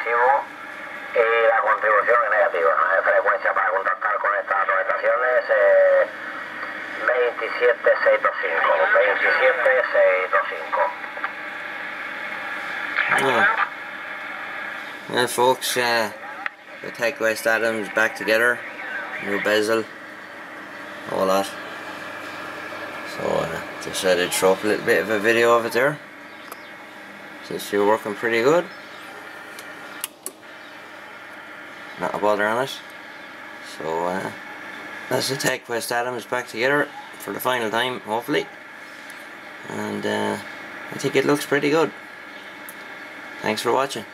positivo y la contribución es negativa. Frecuencia para contactar con estas estaciones 27625. 27625. Well folks, the Techquest Adams back together, new bezel, all that. So just I'd throw up a little bit of a video of it there. Seems to be working pretty good. Not a bother on it. So that's the Techquest Adams back together for the final time, hopefully. And I think it looks pretty good. Thanks for watching.